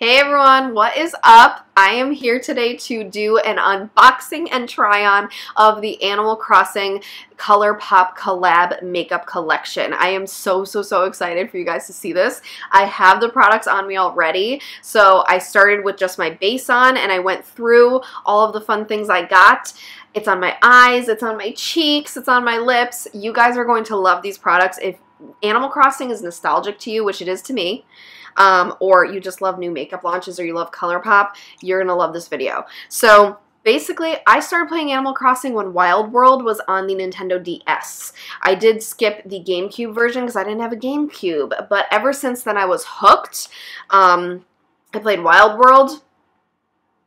Hey everyone, what is up? I am here today to do an unboxing and try on of the Animal Crossing Colourpop collab makeup collection. I am so excited for you guys to see this. I have the products on me already, so I started with just my base on and I went through all of the fun things I got. It's on my eyes, it's on my cheeks, it's on my lips. You guys are going to love these products. If Animal Crossing is nostalgic to you, which it is to me, or you just love new makeup launches or you love Colourpop, you're going to love this video. So basically, I started playing Animal Crossing when Wild World was on the Nintendo DS. I did skip the GameCube version because I didn't have a GameCube, but ever since then I was hooked. I played Wild World,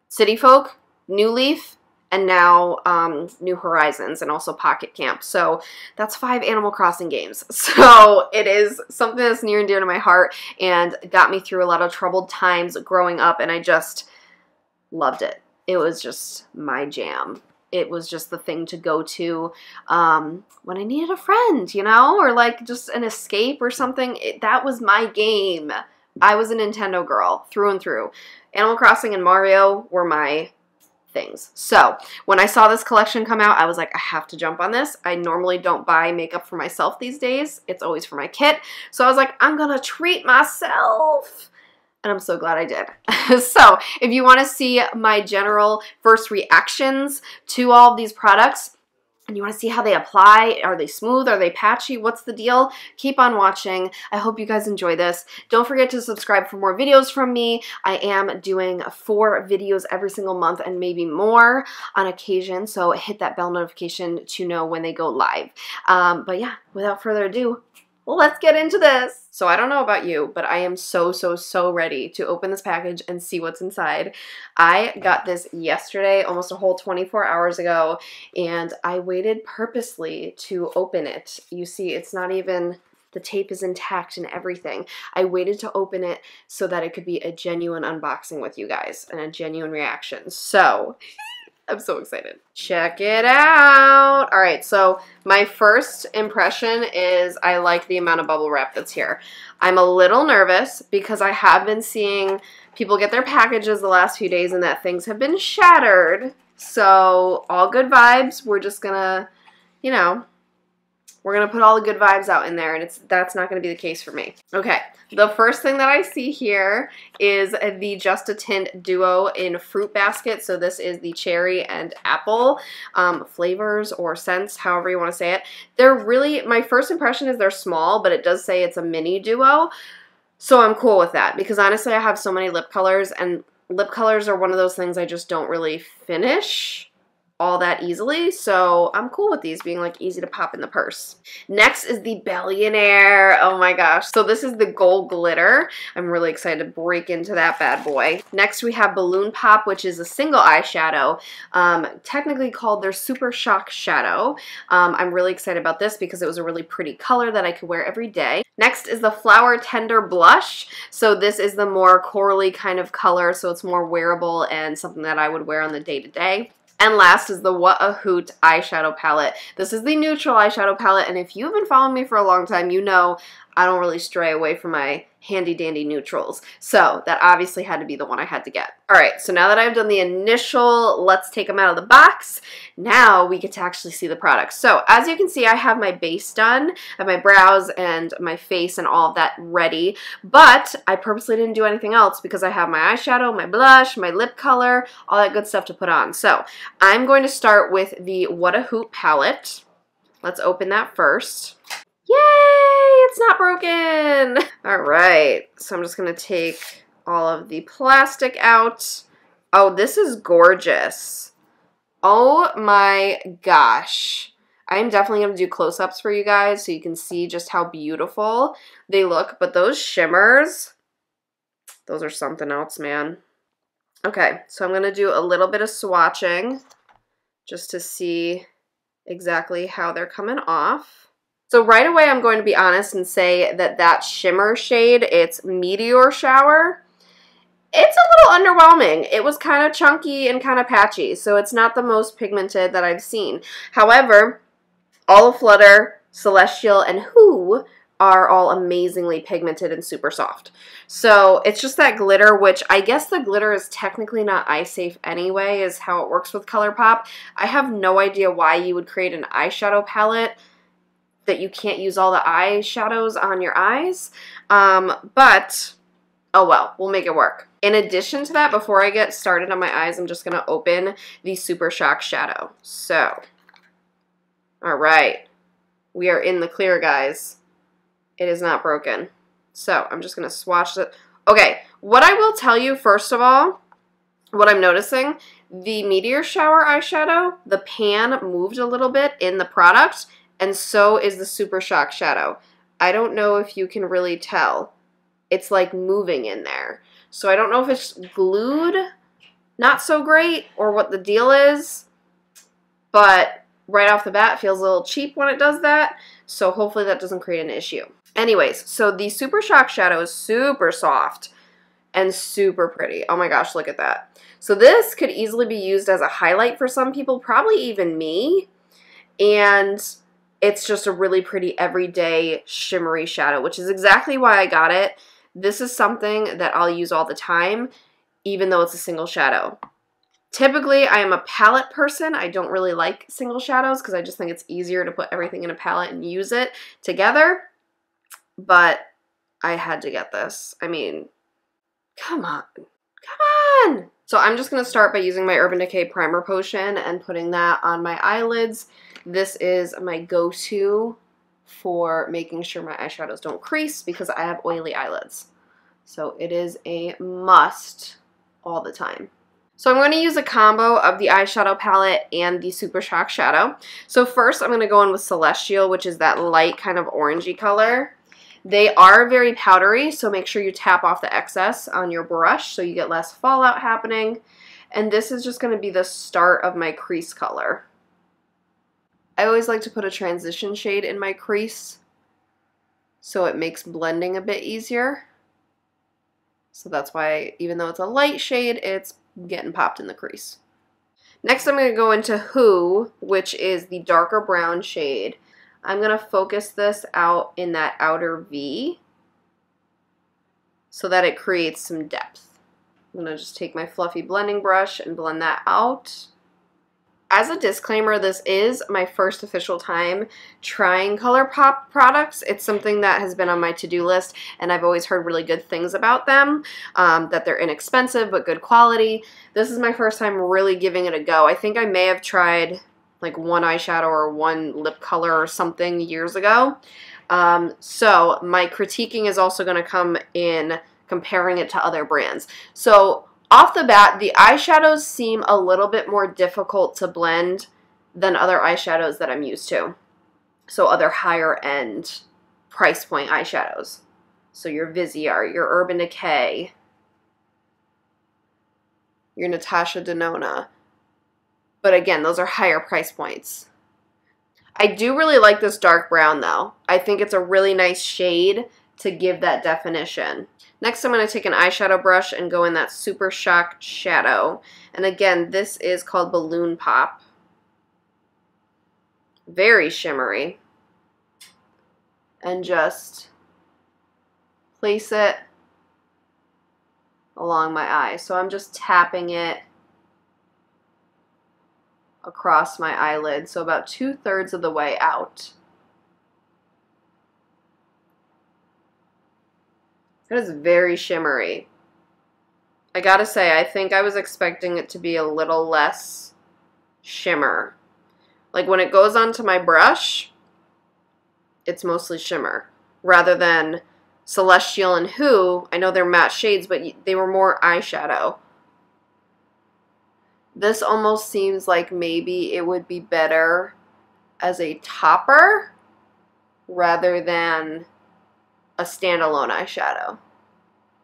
City Folk, New Leaf, and now New Horizons, and also Pocket Camp. So that's 5 Animal Crossing games. So it is something that's near and dear to my heart and got me through a lot of troubled times growing up, and I just loved it. It was just my jam. It was just the thing to go to when I needed a friend, you know, or like just an escape or something. That was my game. I was a Nintendo girl through and through. Animal Crossing and Mario were my things. So when I saw this collection come out, I was like, I have to jump on this. I normally don't buy makeup for myself these days. It's always for my kit. So I was like, I'm gonna treat myself. And I'm so glad I did. So if you want to see my general first reactions to all of these products, and you want to see how they apply, are they smooth, are they patchy, what's the deal? Keep on watching. I hope you guys enjoy this. Don't forget to subscribe for more videos from me. I am doing 4 videos every single month and maybe more on occasion, so hit that bell notification to know when they go live. But yeah, without further ado, let's get into this. So I don't know about you, but I am so ready to open this package and see what's inside. I got this yesterday, almost a whole 24 hours ago, and I waited purposely to open it. You see, it's not even, the tape is intact and everything. I waited to open it so that it could be a genuine unboxing with you guys and a genuine reaction. So I'm so excited. Check it out. All right, so my first impression is I like the amount of bubble wrap that's here. I'm a little nervous because I have been seeing people get their packages the last few days and that things have been shattered. So all good vibes. We're just gonna, you know, we're gonna put all the good vibes out in there, and that's not gonna be the case for me. Okay, the first thing that I see here is the Just a Tint Duo in Fruit Basket. So this is the cherry and apple flavors or scents, however you want to say it. They're really, my first impression is they're small, but it does say it's a mini duo. So I'm cool with that because honestly I have so many lip colors, and lip colors are one of those things I just don't really finish all that easily, so I'm cool with these being like easy to pop in the purse. Next is the Billionaire. Oh my gosh. So this is the gold glitter. I'm really excited to break into that bad boy. Next we have Balloon Pop, which is a single eyeshadow, technically called their Super Shock Shadow. I'm really excited about this because it was a really pretty color that I could wear every day. Next is the Flower Tender Blush. So this is the more corally kind of color, so it's more wearable and something that I would wear on the day-to-day. And last is the What a Hoot eyeshadow palette. This is the neutral eyeshadow palette, and if you've been following me for a long time, you know I don't really stray away from my handy-dandy neutrals. So that obviously had to be the one I had to get. All right, so now that I've done the initial, let's take them out of the box, now we get to actually see the products. So as you can see, I have my base done, I have my brows and my face and all of that ready, but I purposely didn't do anything else because I have my eyeshadow, my blush, my lip color, all that good stuff to put on. So I'm going to start with the What a Hoot palette. Let's open that first. Yay! It's not broken! Alright, so I'm just going to take all of the plastic out. Oh, this is gorgeous. Oh my gosh. I'm definitely going to do close-ups for you guys so you can see just how beautiful they look. But those shimmers, those are something else, man. Okay, so I'm going to do a little bit of swatching just to see exactly how they're coming off. So right away, I'm going to be honest and say that that shimmer shade, it's Meteor Shower, it's a little underwhelming. It was kind of chunky and kind of patchy, so it's not the most pigmented that I've seen. However, All Flutter, Celestial, and Who are all amazingly pigmented and super soft. So it's just that glitter, which I guess the glitter is technically not eye safe anyway, is how it works with Colourpop. I have no idea why you would create an eyeshadow palette that you can't use all the eyeshadows on your eyes. But, oh well, we'll make it work. In addition to that, before I get started on my eyes, I'm just going to open the Super Shock Shadow. So, all right, we are in the clear, guys. It is not broken. So I'm just going to swatch it. Okay, what I will tell you, first of all, what I'm noticing, the Meteor Shower eyeshadow, the pan moved a little bit in the product, and so is the Super Shock Shadow. I don't know if you can really tell. It's like moving in there. So I don't know if it's glued, not so great, or what the deal is, but right off the bat, it feels a little cheap when it does that. So hopefully that doesn't create an issue. Anyways, so the Super Shock Shadow is super soft and super pretty. Oh my gosh, look at that. So this could easily be used as a highlight for some people, probably even me. And it's just a really pretty everyday shimmery shadow, which is exactly why I got it. This is something that I'll use all the time, even though it's a single shadow. Typically, I am a palette person. I don't really like single shadows because I just think it's easier to put everything in a palette and use it together. But I had to get this. I mean, come on. Come on! So I'm just going to start by using my Urban Decay Primer Potion and putting that on my eyelids. This is my go-to for making sure my eyeshadows don't crease because I have oily eyelids. So it is a must all the time. So I'm going to use a combo of the eyeshadow palette and the Super Shock Shadow. So first I'm going to go in with Celestial, which is that light kind of orangey color. They are very powdery, so make sure you tap off the excess on your brush so you get less fallout happening. And this is just going to be the start of my crease color. I always like to put a transition shade in my crease so it makes blending a bit easier. So that's why, even though it's a light shade, it's getting popped in the crease. Next I'm going to go into Who, which is the darker brown shade. I'm going to focus this out in that outer V so that it creates some depth. I'm going to just take my fluffy blending brush and blend that out. As a disclaimer, this is my first official time trying Colourpop products. It's something that has been on my to-do list, and I've always heard really good things about them, that they're inexpensive but good quality. This is my first time really giving it a go. I think I may have tried like one eyeshadow or one lip color or something years ago. So my critiquing is also going to come in comparing it to other brands. So off the bat, the eyeshadows seem a little bit more difficult to blend than other eyeshadows that I'm used to. So other higher end price point eyeshadows. So your Viseart, your Urban Decay, your Natasha Denona. But again, those are higher price points. I do really like this dark brown though. I think it's a really nice shade to give that definition. Next, I'm going to take an eyeshadow brush and go in that Super Shock Shadow. And again, this is called Balloon Pop. Very shimmery. And just place it along my eye. So I'm just tapping it across my eyelid, so about 2/3 of the way out. It is very shimmery. I gotta say, I think I was expecting it to be a little less shimmer. Like when it goes onto my brush, it's mostly shimmer. Rather than Celestial and Who, I know they're matte shades, but they were more eyeshadow. This almost seems like maybe it would be better as a topper rather than a standalone eyeshadow,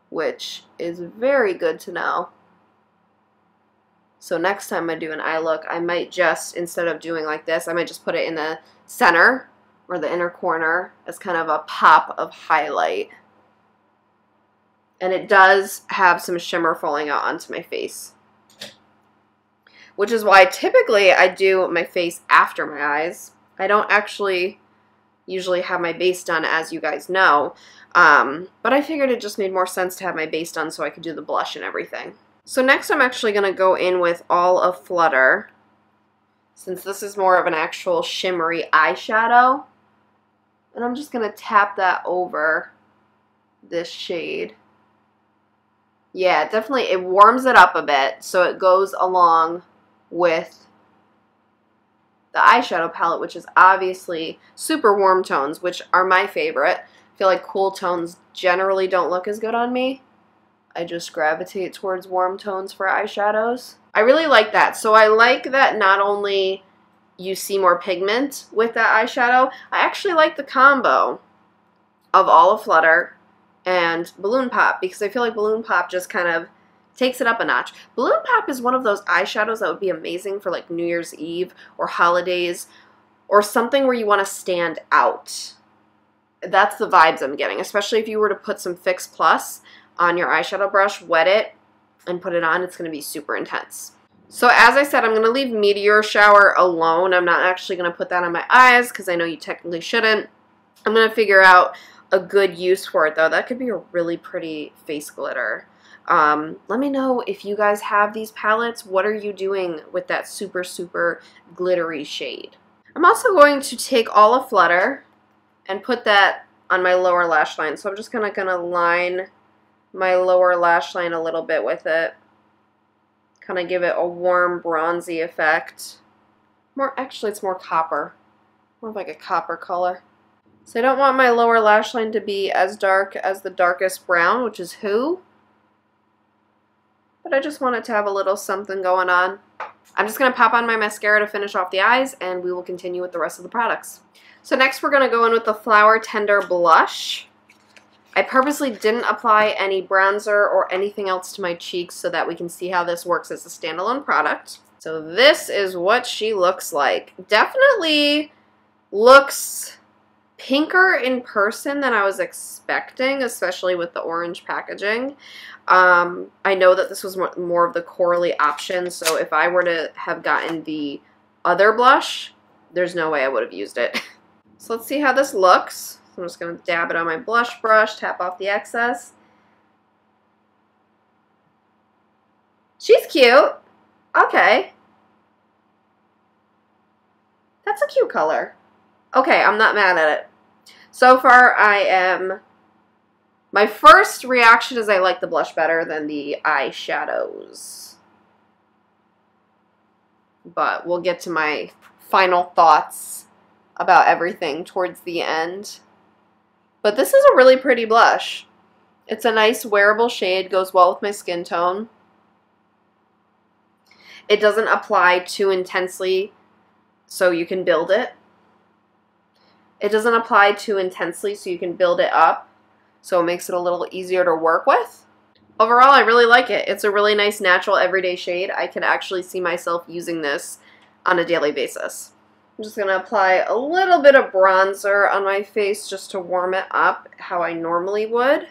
which is very good to know. So next time I do an eye look, I might just, instead of doing like this, I might just put it in the center or the inner corner as kind of a pop of highlight. And it does have some shimmer falling out onto my face, which is why typically I do my face after my eyes. I don't actually usually have my base done, as you guys know. But I figured it just made more sense to have my base done so I could do the blush and everything. So next I'm actually going to go in with All of Flutter, since this is more of an actual shimmery eyeshadow. And I'm just going to tap that over this shade. Yeah, definitely, it warms it up a bit, so it goes along with the eyeshadow palette, which is obviously super warm tones, which are my favorite. I feel like cool tones generally don't look as good on me. I just gravitate towards warm tones for eyeshadows. I really like that. So I like that not only you see more pigment with that eyeshadow, I actually like the combo of All of Flutter and Balloon Pop, because I feel like Balloon Pop just kind of takes it up a notch. Balloon Pop is one of those eyeshadows that would be amazing for like New Year's Eve or holidays or something where you want to stand out. That's the vibes I'm getting, especially if you were to put some Fix Plus on your eyeshadow brush, wet it, and put it on. It's going to be super intense. So as I said, I'm going to leave Meteor Shower alone. I'm not actually going to put that on my eyes because I know you technically shouldn't. I'm going to figure out a good use for it, though. That could be a really pretty face glitter. Let me know if you guys have these palettes. What are you doing with that super, super glittery shade? I'm also going to take All of Flutter and put that on my lower lash line. So I'm just gonna line my lower lash line a little bit with it. Kind of give it a warm, bronzy effect. Actually, it's more copper. More of like a copper color. So I don't want my lower lash line to be as dark as the darkest brown, which is Who. But I just want it to have a little something going on. I'm just going to pop on my mascara to finish off the eyes, and we will continue with the rest of the products. So next we're going to go in with the Flower Tender Blush. I purposely didn't apply any bronzer or anything else to my cheeks so that we can see how this works as a standalone product. So this is what she looks like. Definitely looks pinker in person than I was expecting, especially with the orange packaging. I know that this was more of the corally option, so if I were to have gotten the other blush, there's no way I would have used it. So let's see how this looks. So I'm just going to dab it on my blush brush, tap off the excess. She's cute. Okay. That's a cute color. Okay, I'm not mad at it. So far, my first reaction is I like the blush better than the eyeshadows. But we'll get to my final thoughts about everything towards the end. But this is a really pretty blush. It's a nice wearable shade, goes well with my skin tone. It doesn't apply too intensely, so you can build it. It doesn't apply too intensely, so you can build it up, so it makes it a little easier to work with. Overall, I really like it. It's a really nice, natural, everyday shade. I can actually see myself using this on a daily basis. I'm just going to apply a little bit of bronzer on my face just to warm it up how I normally would.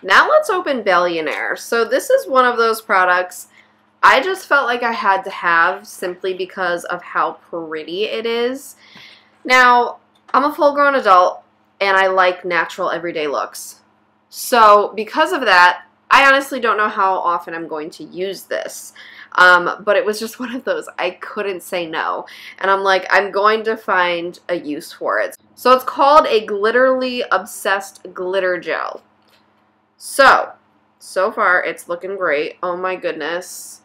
Now let's open Billionaire. So this is one of those products I just felt like I had to have simply because of how pretty it is. Now, I'm a full-grown adult, and I like natural everyday looks. So, because of that, I honestly don't know how often I'm going to use this. But it was just one of those, I couldn't say no. And I'm like, I'm going to find a use for it. So, it's called a Glitterly Obsessed Glitter Gel. So far, it's looking great. Oh my goodness.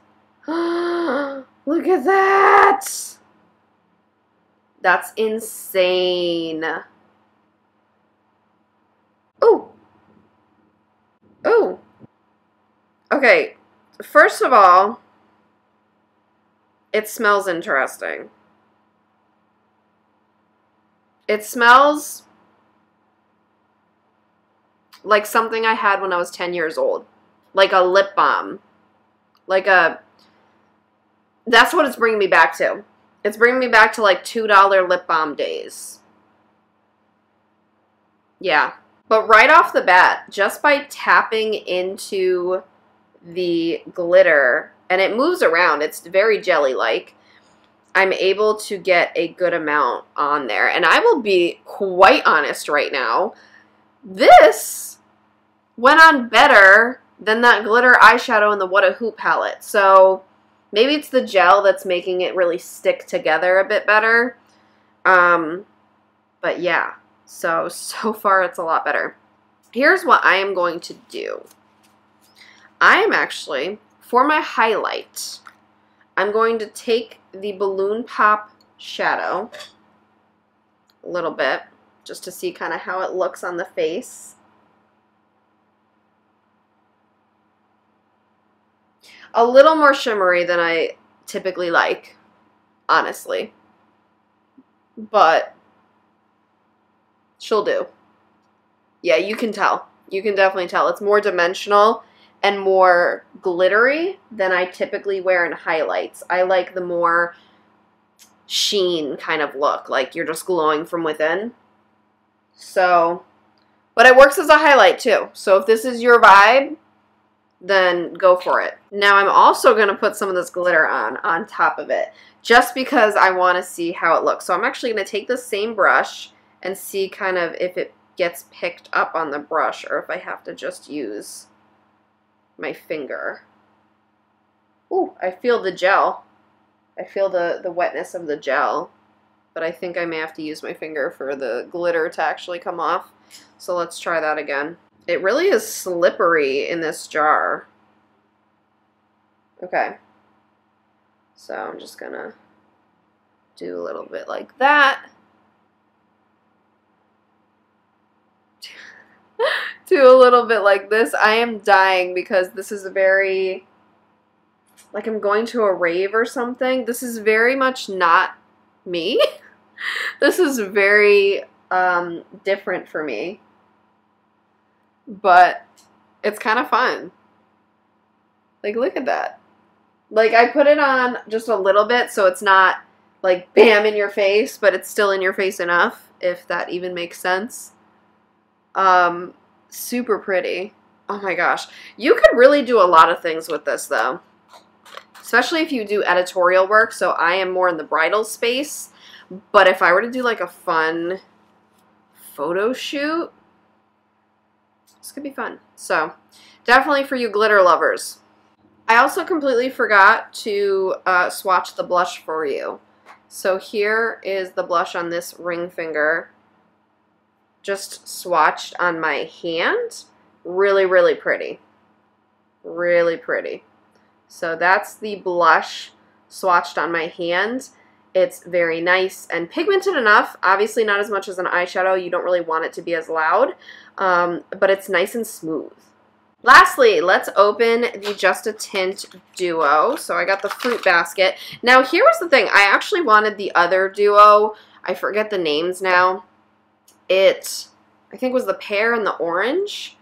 Look at that! That's insane. Ooh. Ooh. Okay, first of all, it smells interesting. It smells like something I had when I was 10 years old. Like a lip balm. That's what it's bringing me back to. It's bringing me back to like $2 lip balm days. Yeah. But right off the bat, just by tapping into the glitter, and it moves around, it's very jelly-like, I'm able to get a good amount on there. And I will be quite honest right now, this went on better than that glitter eyeshadow in the What a Hoot palette. So maybe it's the gel that's making it really stick together a bit better. But yeah, so far it's a lot better. Here's what I am going to do. I am actually, for my highlight, I'm going to take the Balloon Pop shadow a little bit, just to see kind of how it looks on the face. A little more shimmery than I typically like, honestly. But she'll do. Yeah, you can tell. You can definitely tell. It's more dimensional and more glittery than I typically wear in highlights. I like the more sheen kind of look, like you're just glowing from within. So, but it works as a highlight too. So if this is your vibe, then go for it. Now I'm also going to put some of this glitter on top of it, just because I want to see how it looks. So I'm actually going to take the same brush and see kind of if it gets picked up on the brush or if I have to just use my finger. Ooh, I feel the gel. I feel the wetness of the gel, but I think I may have to use my finger for the glitter to actually come off. So let's try that again. It really is slippery in this jar. Okay. So I'm just gonna do a little bit like that. Do a little bit like this. I am dying because this is a very, like I'm going to a rave or something. This is very much not me. This is very different for me. But it's kind of fun. Like, look at that. Like, I put it on just a little bit so it's not like bam in your face, but it's still in your face enough, if that even makes sense. Super pretty. Oh my gosh. You could really do a lot of things with this though. Especially if you do editorial work. So I am more in the bridal space. But if I were to do like a fun photo shoot, this could be fun. So definitely for you glitter lovers. I also completely forgot to swatch the blush for you. So here is the blush on this ring finger. Just swatched on my hand. Really, really pretty. Really pretty. So that's the blush swatched on my hand. It's very nice and pigmented enough. Obviously not as much as an eyeshadow. You don't really want it to be as loud. But it's nice and smooth. Lastly, let's open the Just a Tint Duo. So I got the fruit basket. Now here was the thing. I actually wanted the other duo. I forget the names now. I think was the pear and the orange.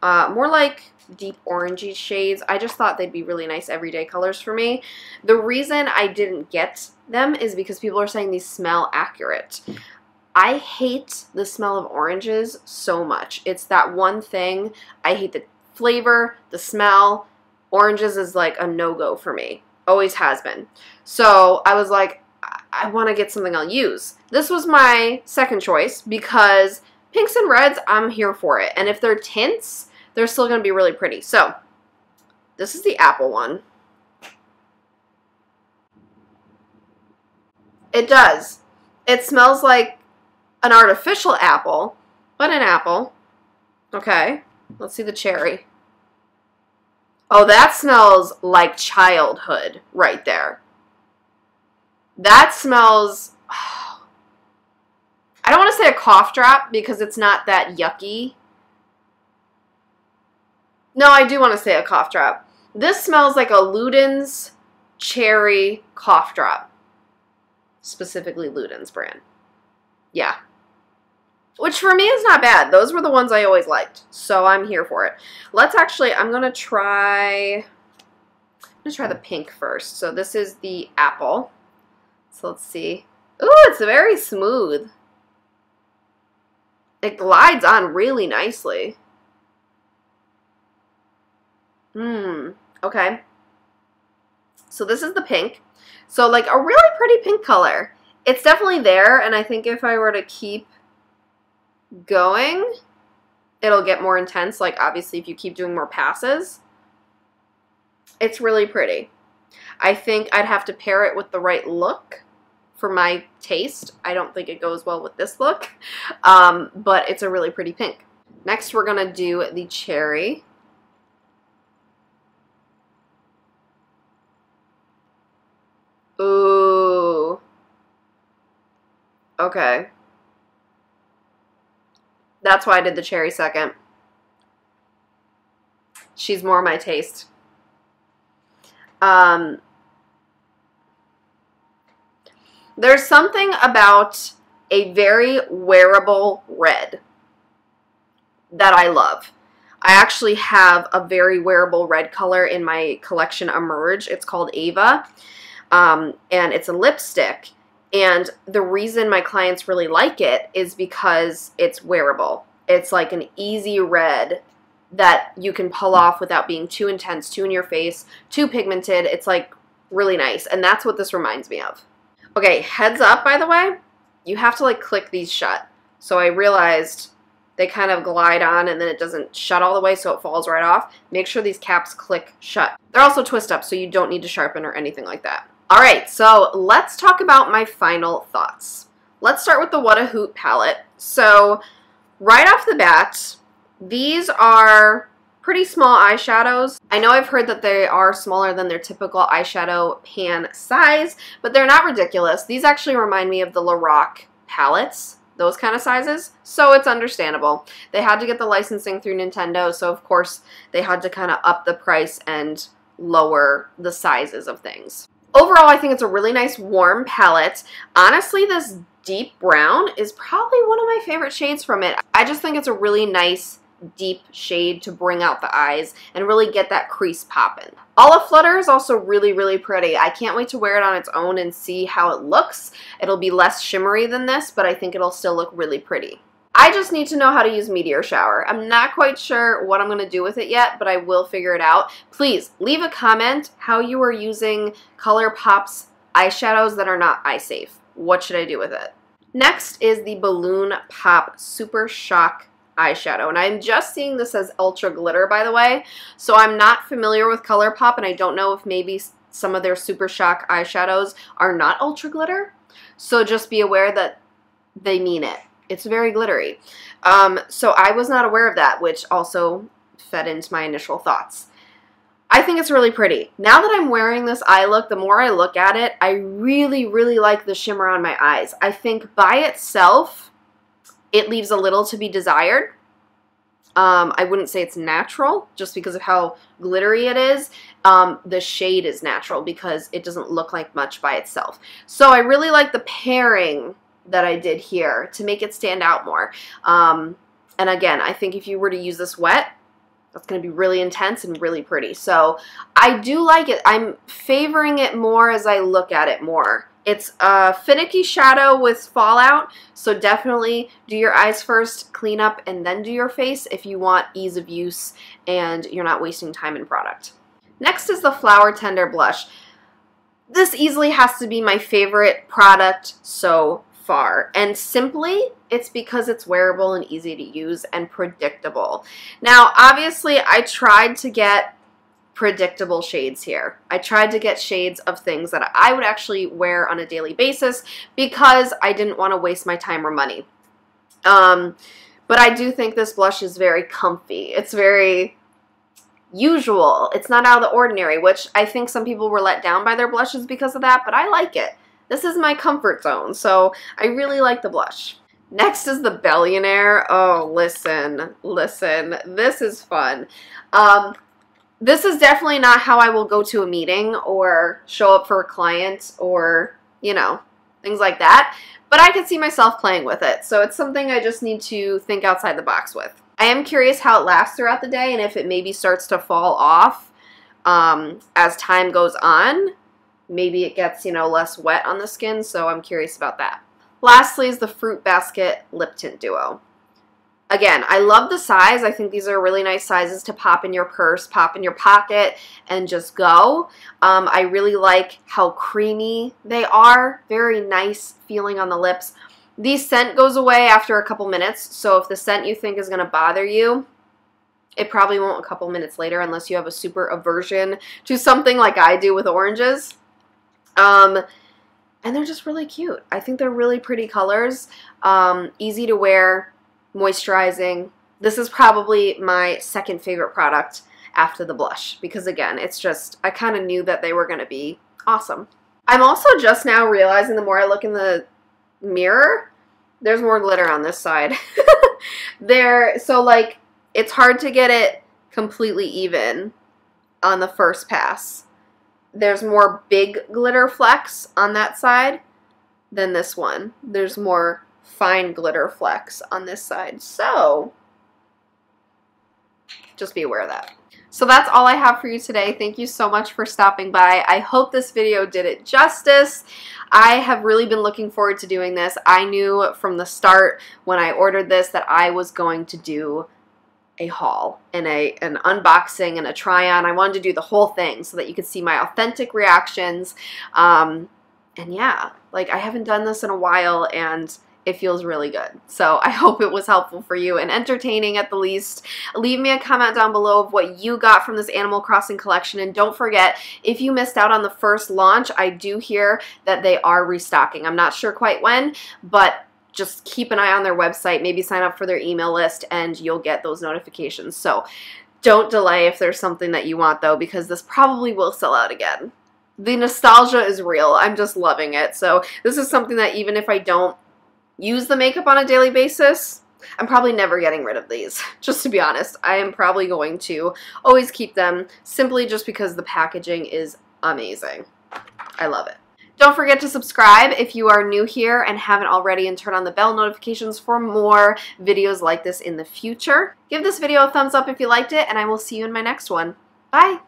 More like deep orangey shades. I just thought they'd be really nice everyday colors for me. The reason I didn't get them is because people are saying these smell accurate. I hate the smell of oranges so much. It's that one thing. I hate the flavor, the smell. Oranges is like a no-go for me. Always has been. So I was like, I want to get something I'll use. This was my second choice because pinks and reds, I'm here for it. And if they're tints, they're still going to be really pretty. So this is the apple one. It does. It smells like an artificial apple, but an apple. Okay, let's see the cherry. Oh, that smells like childhood right there. That smells, oh, I don't want to say a cough drop because it's not that yucky. No, I do want to say a cough drop. This smells like a Luden's cherry cough drop. Specifically Luden's brand. Yeah. Which for me is not bad. Those were the ones I always liked. So I'm here for it. Let's actually, I'm going to try the pink first. So this is the apple. So let's see. Ooh, it's very smooth. It glides on really nicely. Okay. So this is the pink. So like a really pretty pink color. It's definitely there, and I think if I were to keep going, it'll get more intense. Like obviously if you keep doing more passes. It's really pretty. I think I'd have to pair it with the right look for my taste. I don't think it goes well with this look, but it's a really pretty pink. Next, we're gonna do the cherry. Ooh. Okay. That's why I did the cherry second. She's more my taste. There's something about a very wearable red that I love. I actually have a very wearable red color in my collection Emerge. It's called Ava, and it's a lipstick. And the reason my clients really like it is because it's wearable. It's like an easy red that you can pull off without being too intense, too in your face, too pigmented. It's like really nice, and that's what this reminds me of. Okay, heads up, by the way, you have to like click these shut. So I realized they kind of glide on and then it doesn't shut all the way, so it falls right off. Make sure these caps click shut. They're also twist up, so you don't need to sharpen or anything like that. All right, so let's talk about my final thoughts. Let's start with the What a Hoot palette. So right off the bat, these are pretty small eyeshadows. I know I've heard that they are smaller than their typical eyeshadow pan size, but they're not ridiculous. These actually remind me of the Lorac palettes, those kind of sizes, so it's understandable. They had to get the licensing through Nintendo, so of course they had to kind of up the price and lower the sizes of things. Overall, I think it's a really nice warm palette. Honestly, this deep brown is probably one of my favorite shades from it. I just think it's a really nice deep shade to bring out the eyes and really get that crease popping. Olive Flutter is also really, really pretty. I can't wait to wear it on its own and see how it looks. It'll be less shimmery than this, but I think it'll still look really pretty. I just need to know how to use Meteor Shower. I'm not quite sure what I'm going to do with it yet, but I will figure it out. Please leave a comment how you are using Colourpop's eyeshadows that are not eye safe. What should I do with it? Next is the Balloon Pop Super Shock eyeshadow, and I'm just seeing this as Ultra Glitter, by the way, so I'm not familiar with Colourpop, and I don't know if maybe some of their Super Shock eyeshadows are not Ultra Glitter, so just be aware that they mean it. It's very glittery. So I was not aware of that, which also fed into my initial thoughts. I think it's really pretty. Now that I'm wearing this eye look, the more I look at it, I really, really like the shimmer on my eyes. I think by itself, it leaves a little to be desired. I wouldn't say it's natural just because of how glittery it is. The shade is natural because it doesn't look like much by itself. So I really like the pairing that I did here to make it stand out more. And again, I think if you were to use this wet, that's going to be really intense and really pretty. So I do like it. I'm favoring it more as I look at it more. It's a finicky shadow with fallout, so definitely do your eyes first, clean up, and then do your face if you want ease of use and you're not wasting time in product. Next is the Flower Tender Blush. This easily has to be my favorite product so far, and simply it's because it's wearable and easy to use and predictable. Now obviously I tried to get predictable shades here. I tried to get shades of things that I would actually wear on a daily basis because I didn't want to waste my time or money. But I do think this blush is very comfy. It's very usual. It's not out of the ordinary, which I think some people were let down by their blushes because of that, but I like it. This is my comfort zone, so I really like the blush. Next is the Billionaire. Oh, listen, this is fun. This is definitely not how I will go to a meeting or show up for a client or, you know, things like that. But I can see myself playing with it. So it's something I just need to think outside the box with. I am curious how it lasts throughout the day and if it maybe starts to fall off as time goes on. Maybe it gets, you know, less wet on the skin. So I'm curious about that. Lastly is the Fruit Basket Lip Tint Duo. Again, I love the size. I think these are really nice sizes to pop in your purse, pop in your pocket, and just go. I really like how creamy they are. Very nice feeling on the lips. The scent goes away after a couple minutes, so if the scent you think is going to bother you, it probably won't a couple minutes later unless you have a super aversion to something like I do with oranges. And they're just really cute. I think they're really pretty colors. Easy to wear, moisturizing. This is probably my second favorite product after the blush because, again, it's just, I kind of knew that they were going to be awesome. I'm also just now realizing the more I look in the mirror, there's more glitter on this side. So like, it's hard to get it completely even on the first pass. There's more big glitter flecks on that side than this one. There's more fine glitter flecks on this side. So just be aware of that. So that's all I have for you today. Thank you so much for stopping by. I hope this video did it justice. I have really been looking forward to doing this. I knew from the start when I ordered this that I was going to do a haul and an unboxing and a try on. I wanted to do the whole thing so that you could see my authentic reactions. And yeah, like I haven't done this in a while and it feels really good. So I hope it was helpful for you and entertaining at the least. Leave me a comment down below of what you got from this Animal Crossing collection. And don't forget, if you missed out on the first launch, I do hear that they are restocking. I'm not sure quite when, but just keep an eye on their website, maybe sign up for their email list, and you'll get those notifications. So don't delay if there's something that you want, though, because this probably will sell out again. The nostalgia is real. I'm just loving it. So this is something that even if I don't use the makeup on a daily basis, I'm probably never getting rid of these. Just to be honest, I am probably going to always keep them simply just because the packaging is amazing. I love it. Don't forget to subscribe if you are new here and haven't already, and turn on the bell notifications for more videos like this in the future. Give this video a thumbs up if you liked it, and I will see you in my next one. Bye!